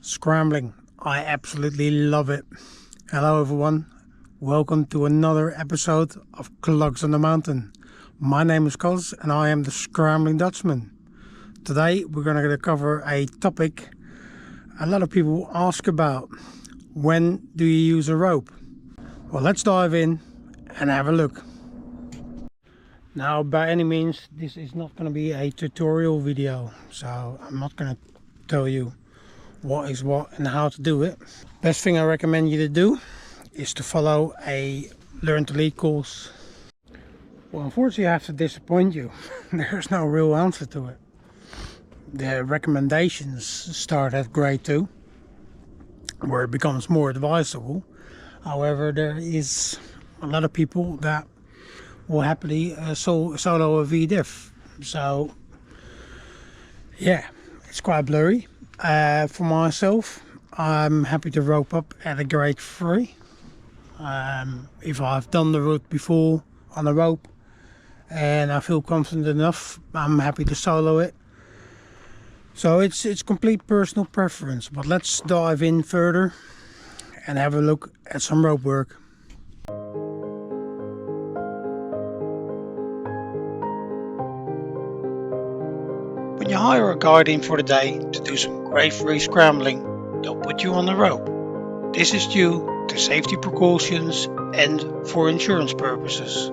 Scrambling. I absolutely love it. Hello everyone, welcome to another episode of Clogs on the Mountain. My name is Cos and I am the Scrambling Dutchman. Today we're going to cover a topic a lot of people ask about. When do you use a rope? Well, let's dive in and have a look. Now, by any means, this is not going to be a tutorial video, so I'm not going to tell you what is what and how to do it. Best thing I recommend you to do is to follow a learn to lead course. Well, unfortunately I have to disappoint you. There's no real answer to it. The recommendations start at grade 2, where it becomes more advisable. However, there is a lot of people that will happily solo a VDIF. So yeah, it's quite blurry. For myself, I'm happy to rope up at a grade 3. If I've done the route before on a rope and I feel confident enough, I'm happy to solo it. So it's complete personal preference, but let's dive in further and have a look at some rope work. When you hire a guide in for the day to do some grade 3 scrambling, they'll put you on the rope. This is due to safety precautions and for insurance purposes.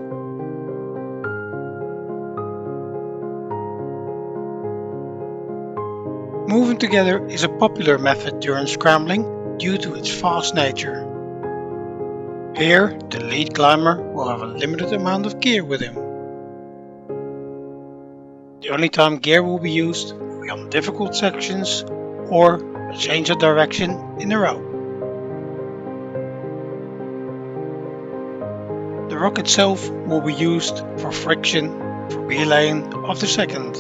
Moving together is a popular method during scrambling due to its fast nature. Here, the lead climber will have a limited amount of gear with him. The only time gear will be used will be on difficult sections or a change of direction in the rope. The rock itself will be used for friction for belaying of the second.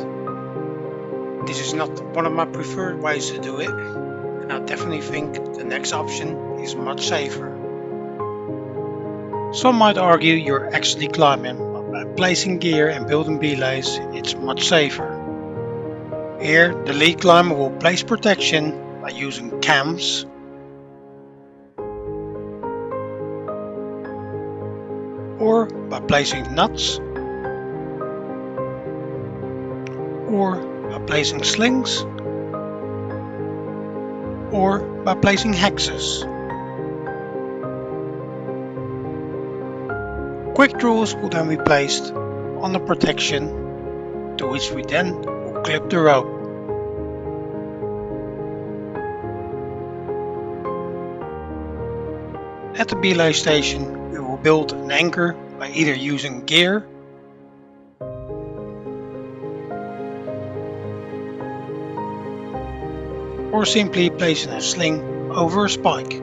This is not one of my preferred ways to do it, and I definitely think the next option is much safer. Some might argue you're actually climbing, but by placing gear and building belays, it's much safer. Here, the lead climber will place protection by using cams, or by placing nuts, or by placing slings, or by placing hexes. Quick drawers will then be placed on the protection, to which we then will clip the rope. At the belay station, we will build an anchor by either using gear or simply placing a sling over a spike.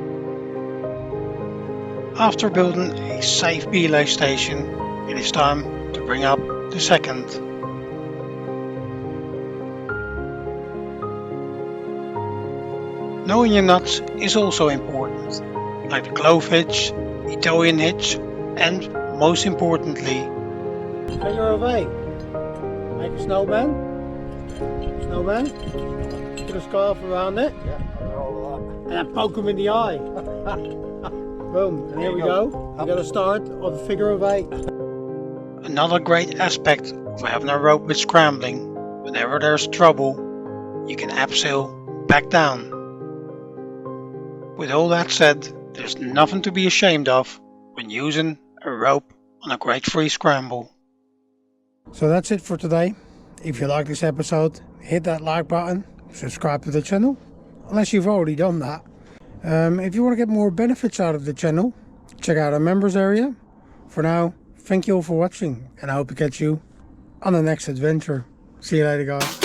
After building a safe belay station, it is time to bring up the second. Knowing your nuts is also important, like the clove hitch, Italian hitch, and most importantly, figure of 8. Make a snowman. Put a scarf around it. Yeah, and then poke him in the eye. Boom, and here we go. We got a start of a figure of 8. Another great aspect of having a rope with scrambling, whenever there's trouble, you can abseil back down. With all that said, there's nothing to be ashamed of when using a rope on a grade 3 scramble. So that's it for today. If you like this episode, hit that like button, subscribe to the channel, unless you've already done that. If you want to get more benefits out of the channel, check out our members area. For now, thank you all for watching, and I hope to catch you on the next adventure. See you later, guys.